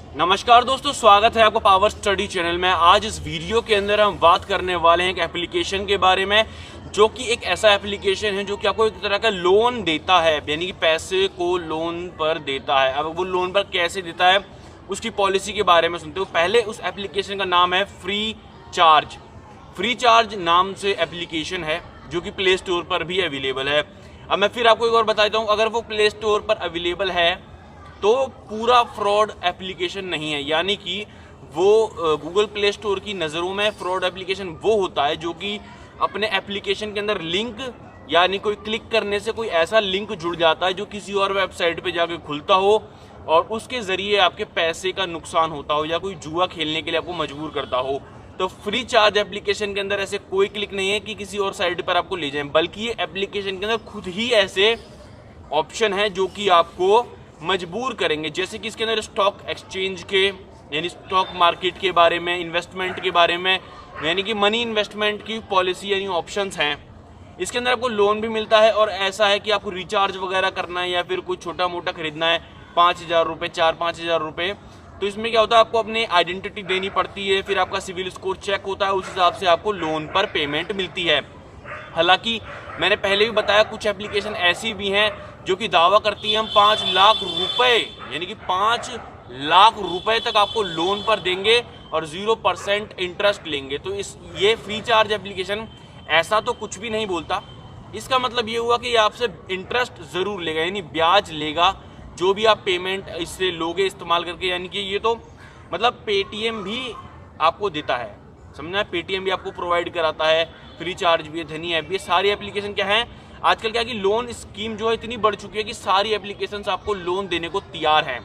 नमस्कार दोस्तों, स्वागत है आपका पावर स्टडी चैनल में। आज इस वीडियो के अंदर हम बात करने वाले हैं एक एप्लीकेशन के बारे में, जो कि एक ऐसा एप्लीकेशन है जो कि आपको एक तरह का लोन देता है, यानी कि पैसे को लोन पर देता है। अब वो लोन पर कैसे देता है उसकी पॉलिसी के बारे में सुनते हो। पहले उस एप्लीकेशन का नाम है फ्री चार्ज। फ्री चार्ज नाम से एप्लीकेशन है जो कि प्ले स्टोर पर भी अवेलेबल है। अब मैं फिर आपको एक और बताता हूँ, अगर वो प्ले स्टोर पर अवेलेबल है तो पूरा फ्रॉड एप्लीकेशन नहीं है, यानी कि वो गूगल प्ले स्टोर की नज़रों में फ्रॉड एप्लीकेशन वो होता है जो कि अपने एप्लीकेशन के अंदर लिंक, यानी कोई क्लिक करने से कोई ऐसा लिंक जुड़ जाता है जो किसी और वेबसाइट पे जाके खुलता हो और उसके ज़रिए आपके पैसे का नुकसान होता हो या कोई जुआ खेलने के लिए आपको मजबूर करता हो। तो फ्री चार्ज एप्लीकेशन के अंदर ऐसे कोई क्लिक नहीं है कि किसी और साइट पर आपको ले जाएं, बल्कि ये एप्लीकेशन के अंदर खुद ही ऐसे ऑप्शन है जो कि आपको मजबूर करेंगे। जैसे कि इसके अंदर स्टॉक एक्सचेंज के, यानी स्टॉक मार्केट के बारे में, इन्वेस्टमेंट के बारे में, यानी कि मनी इन्वेस्टमेंट की पॉलिसी यानी ऑप्शंस हैं। इसके अंदर आपको लोन भी मिलता है और ऐसा है कि आपको रिचार्ज वगैरह करना है या फिर कुछ छोटा मोटा खरीदना है, 5,000 रुपये, 4-5 हज़ार रुपये, तो इसमें क्या होता है, आपको अपनी आइडेंटिटी देनी पड़ती है, फिर आपका सिविल स्कोर चेक होता है, उस हिसाब से आपको लोन पर पेमेंट मिलती है। हालांकि मैंने पहले भी बताया, कुछ एप्लीकेशन ऐसी भी हैं जो कि दावा करती है हम 5 लाख रुपए, यानी कि 5 लाख रुपए तक आपको लोन पर देंगे और 0% इंटरेस्ट लेंगे। तो ये फ्री चार्ज एप्लीकेशन ऐसा तो कुछ भी नहीं बोलता। इसका मतलब ये हुआ कि आपसे इंटरेस्ट ज़रूर लेगा, यानी ब्याज लेगा जो भी आप पेमेंट इससे लोगे इस्तेमाल करके। यानी कि ये तो मतलब पेटीएम भी आपको देता है, समझना है, पेटीएम भी आपको प्रोवाइड कराता है, फ्री चार्ज भी है, धनी ऐप भी है। सारी एप्लीकेशन क्या है आजकल, क्या कि लोन स्कीम जो है इतनी बढ़ चुकी है कि सारी एप्लीकेशंस आपको लोन देने को तैयार हैं।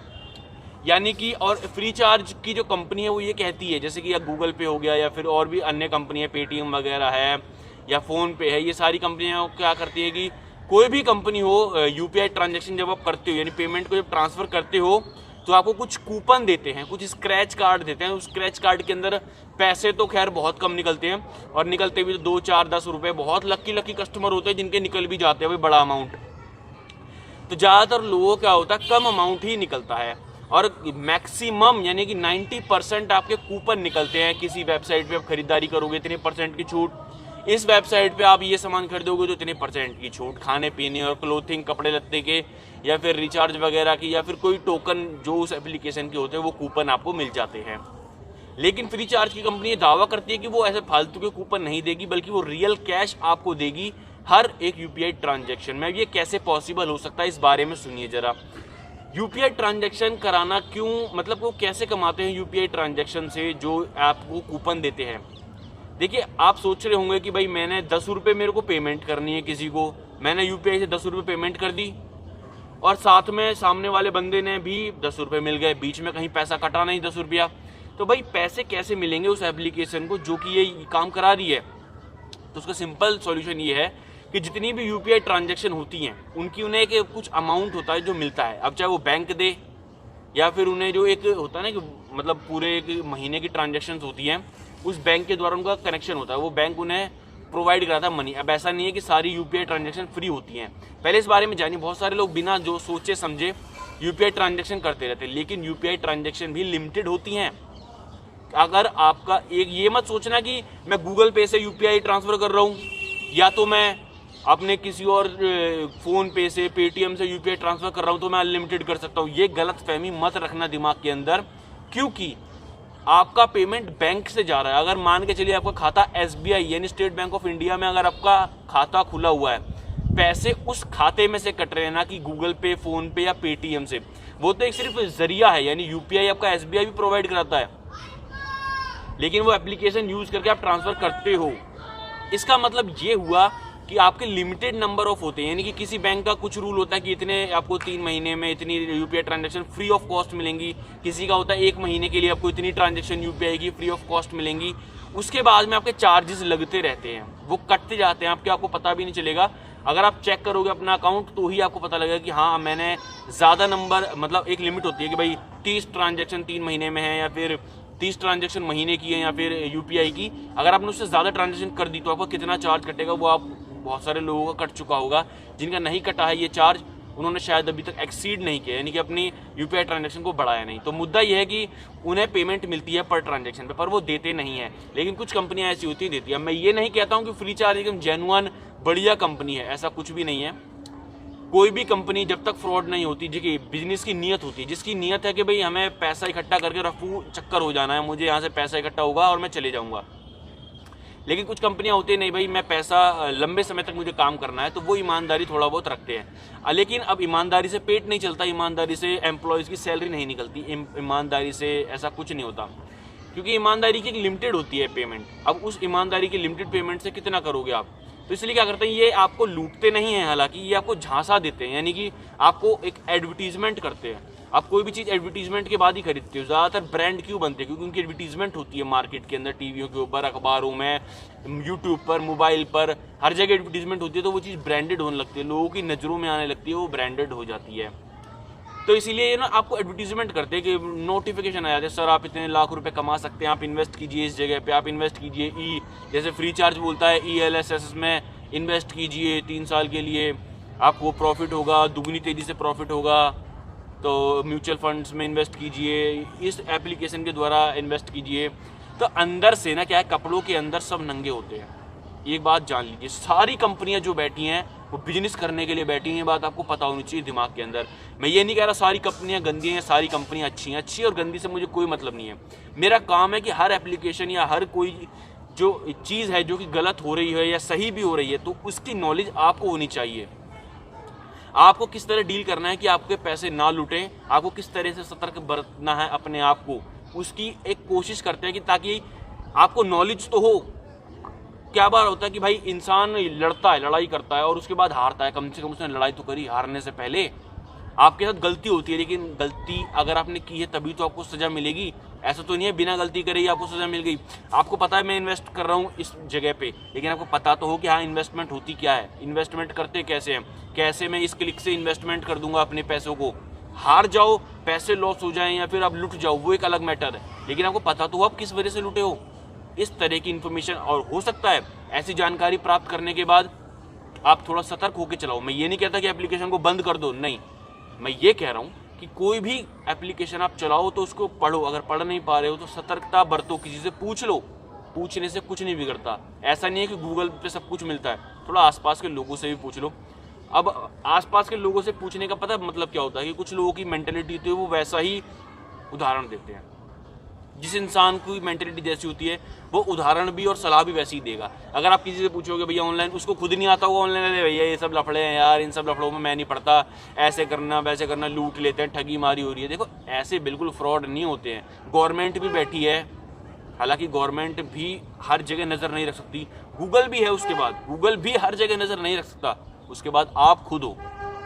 यानी कि और फ्री चार्ज की जो कंपनी है वो ये कहती है, जैसे कि या गूगल पे हो गया या फिर और भी अन्य कंपनी है, पेटीएम वगैरह है या फ़ोन पे है, ये सारी कंपनियां क्या करती है कि कोई भी कंपनी हो, यूपीआई ट्रांजेक्शन जब आप करते हो, यानी पेमेंट को जब ट्रांसफ़र करते हो, तो आपको कुछ कूपन देते हैं, कुछ स्क्रैच कार्ड देते हैं। उस स्क्रैच कार्ड के अंदर पैसे तो खैर बहुत कम निकलते हैं, और निकलते भी तो 2, 4, 10 रुपये। बहुत लकी कस्टमर होते हैं जिनके निकल भी जाते हैं भाई बड़ा अमाउंट। तो ज़्यादातर लोगों क्या होता है, कम अमाउंट ही निकलता है, और मैक्सिमम यानी कि 90% आपके कूपन निकलते हैं। किसी वेबसाइट पे आप खरीदारी करोगे इतने % की छूट, इस वेबसाइट पे आप ये सामान खरीदोगे तो इतने % की छूट, खाने पीने और क्लोथिंग, कपड़े लत्ते के, या फिर रिचार्ज वगैरह की, या फिर कोई टोकन जो उस एप्लीकेशन के होते हैं वो कूपन आपको मिल जाते हैं। लेकिन फ्री चार्ज की कंपनी दावा करती है कि वो ऐसे फालतू के कूपन नहीं देगी, बल्कि वो रियल कैश आपको देगी हर एक यूपीआई ट्रांजैक्शन में। ये कैसे पॉसिबल हो सकता है, इस बारे में सुनिए जरा। यूपीआई ट्रांजैक्शन कराना क्यों, मतलब वो कैसे कमाते हैं यूपीआई ट्रांजैक्शन से जो आपको कूपन देते हैं। देखिए, आप सोच रहे होंगे कि भाई मैंने 10 रुपये मेरे को पेमेंट करनी है किसी को, मैंने यूपीआई से 10 रुपये पेमेंट कर दी और साथ में सामने वाले बंदे ने भी 10 रुपये मिल गए, बीच में कहीं पैसा कटा नहीं 10 रुपया। तो भाई पैसे कैसे मिलेंगे उस एप्लीकेशन को जो कि ये काम करा रही है। तो उसका सिंपल सॉल्यूशन ये है कि जितनी भी यूपीआई ट्रांजैक्शन होती हैं उनकी उन्हें एक कुछ अमाउंट होता है जो मिलता है। अब चाहे वो बैंक दे या फिर उन्हें जो एक होता है ना कि मतलब पूरे एक महीने की ट्रांजैक्शन होती हैं, उस बैंक के द्वारा उनका कनेक्शन होता है, वो बैंक उन्हें प्रोवाइड कराता है मनी। अब ऐसा नहीं है कि सारी यूपीआई ट्रांजैक्शन फ्री होती हैं। पहले इस बारे में जानिए, बहुत सारे लोग बिना जो सोचे समझे यूपीआई ट्रांजैक्शन करते रहते हैं, लेकिन यूपीआई ट्रांजैक्शन भी लिमिटेड होती हैं। अगर आपका एक ये मत सोचना कि मैं गूगल पे से यूपीआई ट्रांसफ़र कर रहा हूँ या तो मैं अपने किसी और फ़ोन पे से, पेटीएम से यूपीआई ट्रांसफ़र कर रहा हूँ तो मैं अनलिमिटेड कर सकता हूँ। ये गलत फहमी मत रखना दिमाग के अंदर, क्योंकि आपका पेमेंट बैंक से जा रहा है। अगर मान के चलिए आपका खाता एसबीआई यानी स्टेट बैंक ऑफ इंडिया में अगर आपका खाता खुला हुआ है, पैसे उस खाते में से कट रहे हैं, ना कि गूगल पे, फ़ोन पे या पेटीएम से। वो तो एक सिर्फ जरिया है, यानी यूपीआई आपका एसबीआई भी प्रोवाइड कराता है, लेकिन वो एप्लीकेशन यूज़ करके आप ट्रांसफ़र करते हो। इसका मतलब ये हुआ कि आपके लिमिटेड नंबर ऑफ होते हैं, यानी कि किसी बैंक का कुछ रूल होता है कि इतने आपको 3 महीने में इतनी UPI transaction free of cost मिलेंगी, किसी का होता है 1 महीने के लिए आपको इतनी ट्रांजैक्शन यूपीआई की फ्री ऑफ कॉस्ट मिलेंगी। उसके बाद में आपके चार्जेस लगते रहते हैं, वो कटते जाते हैं आपको पता भी नहीं चलेगा। अगर आप चेक करोगे अपना अकाउंट तो ही आपको पता लगेगा कि हाँ मैंने ज़्यादा नंबर, मतलब एक लिमिट होती है कि भाई 30 ट्रांजैक्शन 3 महीने में है या फिर 30 ट्रांजैक्शन महीने की है या फिर यूपीआई की। अगर आपने उससे ज़्यादा ट्रांजैक्शन कर दी तो आपको कितना चार्ज कटेगा वो आप बहुत सारे लोगों का कट चुका होगा। जिनका नहीं कटा है ये चार्ज उन्होंने शायद अभी तक एक्सीड नहीं किया, यानी कि अपनी यूपीआई ट्रांजैक्शन को बढ़ाया नहीं। तो मुद्दा यह है कि उन्हें पेमेंट मिलती है पर ट्रांजैक्शन पे, पर वो देते नहीं है। लेकिन कुछ कंपनियां ऐसी होती देती है। मैं ये नहीं कहता हूँ कि फ्री चार्ज एकदम जेन्युइन बढ़िया कंपनी है, ऐसा कुछ भी नहीं है। कोई भी कंपनी जब तक फ्रॉड नहीं होती, जिसकी बिजनेस की नीयत होती है, जिसकी नीयत है कि भाई हमें पैसा इकट्ठा करके रफू चक्कर हो जाना है, मुझे यहाँ से पैसा इकट्ठा होगा और मैं चले जाऊँगा। लेकिन कुछ कंपनियां होती नहीं, भाई मैं पैसा लंबे समय तक मुझे काम करना है, तो वो ईमानदारी थोड़ा बहुत रखते हैं। लेकिन अब ईमानदारी से पेट नहीं चलता, ईमानदारी से एम्प्लॉयज़ की सैलरी नहीं निकलती, ईमानदारी से ऐसा कुछ नहीं होता, क्योंकि ईमानदारी की एक लिमिटेड होती है पेमेंट। अब उस ईमानदारी की लिमिटेड पेमेंट से कितना करोगे आप? तो इसलिए क्या करते हैं, ये आपको लूटते नहीं हैं, हालांकि ये आपको झांसा देते हैं, यानी कि आपको एक एडवर्टीजमेंट करते हैं। आप कोई भी चीज़ एडवर्टीजमेंट के बाद ही खरीदते हो। ज़्यादातर ब्रांड क्यों बनते हैं? क्योंकि उनकी एडवर्टीजमेंट होती है मार्केट के अंदर, टीवियों के ऊपर, अखबारों में, यूट्यूब पर, मोबाइल पर, हर जगह एडवर्टीजमेंट होती है। तो वो चीज़ ब्रांडेड होने लगती है, लोगों की नज़रों में आने लगती है, वो ब्रांडेड हो जाती है। तो इसीलिए ये ना आपको एडवर्टीजमेंट करते हैं कि नोटिफिकेशन आ जाते हैं, सर आप इतने लाख रुपए कमा सकते हैं, आप इन्वेस्ट कीजिए इस जगह पे, आप इन्वेस्ट कीजिए जैसे फ्री चार्ज बोलता है ELSS में इन्वेस्ट कीजिए 3 साल के लिए, आपको प्रॉफिट होगा, दुगनी तेज़ी से प्रॉफिट होगा। तो म्यूचुअल फंड्स में इन्वेस्ट कीजिए, इस एप्लीकेशन के द्वारा इन्वेस्ट कीजिए। तो अंदर से ना क्या है, कपड़ों के अंदर सब नंगे होते हैं। एक बात जान लीजिए, सारी कंपनियां जो बैठी हैं वो बिजनेस करने के लिए बैठी हैं, ये बात आपको पता होनी चाहिए दिमाग के अंदर। मैं ये नहीं कह रहा सारी कंपनियां गंदी हैं, सारी कंपनियां अच्छी हैं। अच्छी और गंदी से मुझे कोई मतलब नहीं है। मेरा काम है कि हर एप्लीकेशन या हर कोई जो चीज़ है जो कि गलत हो रही है या सही भी हो रही है, तो उसकी नॉलेज आपको होनी चाहिए। आपको किस तरह डील करना है कि आपके पैसे ना लूटें, आपको किस तरह से सतर्क बरतना है अपने आप को, उसकी एक कोशिश करते हैं कि ताकि आपको नॉलेज तो हो। क्या बार होता है कि भाई इंसान लड़ता है, लड़ाई करता है और उसके बाद हारता है, कम से कम उसने लड़ाई तो करी हारने से पहले। आपके साथ गलती होती है, लेकिन गलती अगर आपने की है तभी तो आपको सज़ा मिलेगी। ऐसा तो नहीं है बिना गलती करे ही आपको सज़ा मिल गई। आपको पता है मैं इन्वेस्ट कर रहा हूँ इस जगह पे, लेकिन आपको पता तो हो कि हाँ इन्वेस्टमेंट होती क्या है, इन्वेस्टमेंट करते कैसे हैं, कैसे मैं इस क्लिक से इन्वेस्टमेंट कर दूंगा अपने पैसों को। हार जाओ, पैसे लॉस हो जाएं या फिर आप लुट जाओ, वो एक अलग मैटर है, लेकिन आपको पता तो हो आप किस वजह से लुटे हो। इस तरह की इन्फॉर्मेशन और हो सकता है ऐसी जानकारी प्राप्त करने के बाद आप थोड़ा सतर्क होकर चलाओ। मैं ये नहीं कहता कि एप्लीकेशन को बंद कर दो, नहीं, मैं ये कह रहा हूँ कि कोई भी एप्लीकेशन आप चलाओ तो उसको पढ़ो, अगर पढ़ नहीं पा रहे हो तो सतर्कता बरतो, किसी से पूछ लो, पूछने से कुछ नहीं बिगड़ता। ऐसा नहीं है कि गूगल पे सब कुछ मिलता है, थोड़ा आसपास के लोगों से भी पूछ लो। अब आसपास के लोगों से पूछने का पता मतलब क्या होता है कि कुछ लोगों की मेंटेलिटी होती है, वो वैसा ही उदाहरण देते हैं। जिस इंसान की मेंटेलिटी जैसी होती है वो उदाहरण भी और सलाह भी वैसी ही देगा। अगर आप किसी से पूछोगे भैया ऑनलाइन, उसको खुद नहीं आता, वो ऑनलाइन अरे भैया ये सब लफड़े हैं यार, इन सब लफड़ों में मैं नहीं पढ़ता, ऐसे करना वैसे करना, लूट लेते हैं, ठगी मारी हो रही है। देखो ऐसे बिल्कुल फ्रॉड नहीं होते हैं। गवर्नमेंट भी बैठी है, हालांकि गवर्नमेंट भी हर जगह नज़र नहीं रख सकती, गूगल भी है, उसके बाद गूगल भी हर जगह नज़र नहीं रख सकता। उसके बाद आप खुद हो,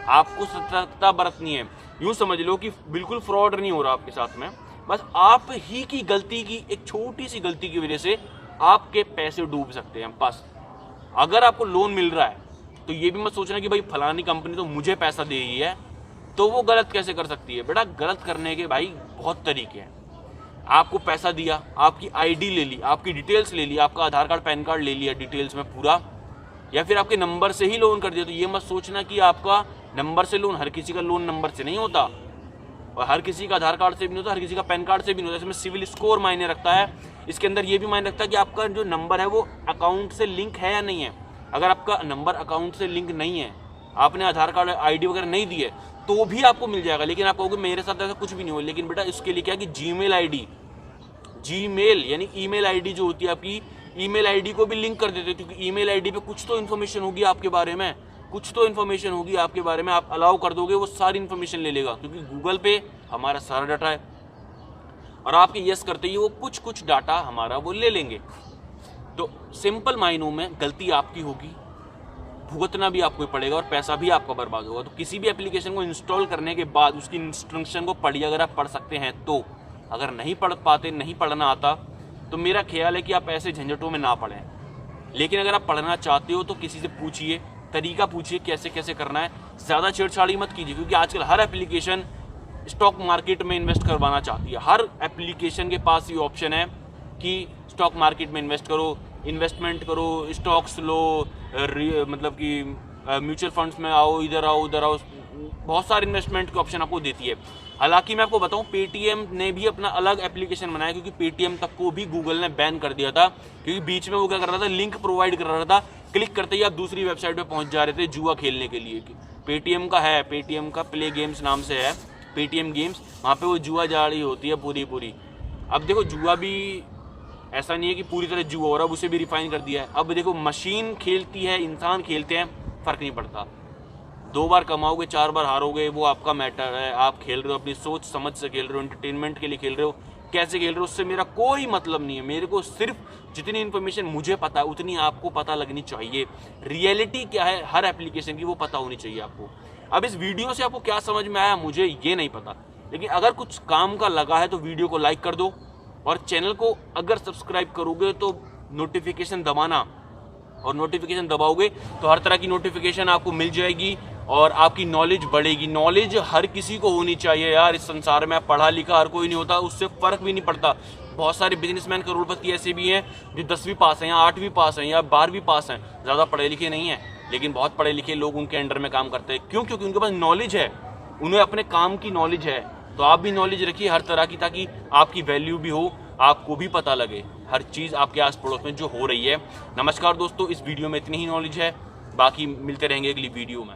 आपको सतर्कता बरतनी है। यूँ समझ लो कि बिल्कुल फ्रॉड नहीं हो रहा आपके साथ में, बस आप ही की गलती की, एक छोटी सी गलती की वजह से आपके पैसे डूब सकते हैं। बस अगर आपको लोन मिल रहा है तो ये भी मत सोचना कि भाई फलानी कंपनी तो मुझे पैसा दे रही है तो वो गलत कैसे कर सकती है। बेटा गलत करने के भाई बहुत तरीके हैं। आपको पैसा दिया, आपकी आईडी ले ली, आपकी डिटेल्स ले ली, आपका आधार कार्ड पैन कार्ड ले लिया डिटेल्स में पूरा, या फिर आपके नंबर से ही लोन कर दिया, तो ये मत सोचना कि आपका नंबर से लोन, हर किसी का लोन नंबर से नहीं होता और हर किसी का आधार कार्ड से भी नहीं होता, हर किसी का पैन कार्ड से भी नहीं होता। इसमें सिविल स्कोर मायने रखता है। इसके अंदर ये भी मायने रखता है कि आपका जो नंबर है वो अकाउंट से लिंक है या नहीं है। अगर आपका नंबर अकाउंट से लिंक नहीं है, आपने आधार कार्ड आईडी वगैरह नहीं दी है, तो भी आपको मिल जाएगा। लेकिन आप कहोगे मेरे साथ ऐसा कुछ भी नहीं हो, लेकिन बेटा इसके लिए क्या है कि जीमेल आईडी, जीमेल यानी ईमेल आईडी जो होती है आपकी, ईमेल आईडी को भी लिंक कर देते हैं, क्योंकि ईमेल आईडी पे कुछ तो इन्फॉर्मेशन होगी आपके बारे में, कुछ तो इन्फॉर्मेशन होगी आपके बारे में। आप अलाउ कर दोगे वो सारी इन्फॉर्मेशन ले लेगा, क्योंकि गूगल पे हमारा सारा डाटा है और आपके यस करते ही वो कुछ डाटा हमारा वो ले लेंगे। तो सिंपल मायनों में गलती आपकी होगी, भुगतना भी आपको पड़ेगा और पैसा भी आपका बर्बाद होगा। तो किसी भी एप्लीकेशन को इंस्टॉल करने के बाद उसकी इंस्ट्रक्शन को पढ़िए, अगर आप पढ़ सकते हैं तो। अगर नहीं पढ़ पाते, नहीं पढ़ना आता, तो मेरा ख्याल है कि आप ऐसे झंझटों में ना पढ़ें। लेकिन अगर आप पढ़ना चाहते हो तो किसी से पूछिए, तरीका पूछिए कैसे कैसे करना है। ज़्यादा छेड़छाड़ी मत कीजिए, क्योंकि आजकल हर एप्लीकेशन स्टॉक मार्केट में इन्वेस्ट करवाना चाहती है। हर एप्लीकेशन के पास ये ऑप्शन है कि स्टॉक मार्केट में इन्वेस्ट करो, इन्वेस्टमेंट करो, स्टॉक्स लो, मतलब कि म्यूचुअल फंड्स में आओ, इधर आओ उधर आओ, बहुत सारे इन्वेस्टमेंट के ऑप्शन आपको देती है। हालांकि मैं आपको बताऊं, पेटीएम ने भी अपना अलग एप्लीकेशन बनाया, क्योंकि पेटीएम तक को भी गूगल ने बैन कर दिया था, क्योंकि बीच में वो क्या कर रहा था, लिंक प्रोवाइड कर रहा था, क्लिक करते ही आप दूसरी वेबसाइट पे पहुंच जा रहे थे जुआ खेलने के लिए। पेटीएम का है, पेटीएम का प्ले गेम्स नाम से है, पेटीएम गेम्स, वहाँ पे वो जुआ जा रही होती है पूरी। अब देखो जुआ भी ऐसा नहीं है कि पूरी तरह जुआ, और अब उसे भी रिफाइन कर दिया है। अब देखो मशीन खेलती है, इंसान खेलते हैं, फ़र्क नहीं पड़ता। 2 बार कमाओगे 4 बार हारोगे, वो आपका मैटर है। आप खेल रहे हो, अपनी सोच समझ से खेल रहे हो, एंटरटेनमेंट के लिए खेल रहे हो, कैसे खेल रहे हो उससे मेरा कोई मतलब नहीं है। मेरे को सिर्फ जितनी इन्फॉर्मेशन मुझे पता है उतनी आपको पता लगनी चाहिए। रियलिटी क्या है हर एप्लीकेशन की वो पता होनी चाहिए आपको। अब इस वीडियो से आपको क्या समझ में आया मुझे ये नहीं पता, लेकिन अगर कुछ काम का लगा है तो वीडियो को लाइक कर दो, और चैनल को अगर सब्सक्राइब करोगे तो नोटिफिकेशन दबाना, और नोटिफिकेशन दबाओगे तो हर तरह की नोटिफिकेशन आपको मिल जाएगी और आपकी नॉलेज बढ़ेगी। नॉलेज हर किसी को होनी चाहिए यार। इस संसार में पढ़ा लिखा हर कोई नहीं होता, उससे फ़र्क भी नहीं पड़ता। बहुत सारे बिजनेसमैन करोड़पति ऐसे भी हैं जो 10वीं पास हैं या 8वीं पास हैं या 12वीं पास हैं, ज़्यादा पढ़े लिखे नहीं हैं, लेकिन बहुत पढ़े लिखे लोग उनके अंडर में काम करते हैं। क्यों? क्योंकि उनके पास नॉलेज है, उन्हें अपने काम की नॉलेज है। तो आप भी नॉलेज रखिए हर तरह की, ताकि आपकी वैल्यू भी हो, आपको भी पता लगे हर चीज़ आपके आस पड़ोस में जो हो रही है। नमस्कार दोस्तों, इस वीडियो में इतनी ही नॉलेज है, बाकी मिलते रहेंगे अगली वीडियो में।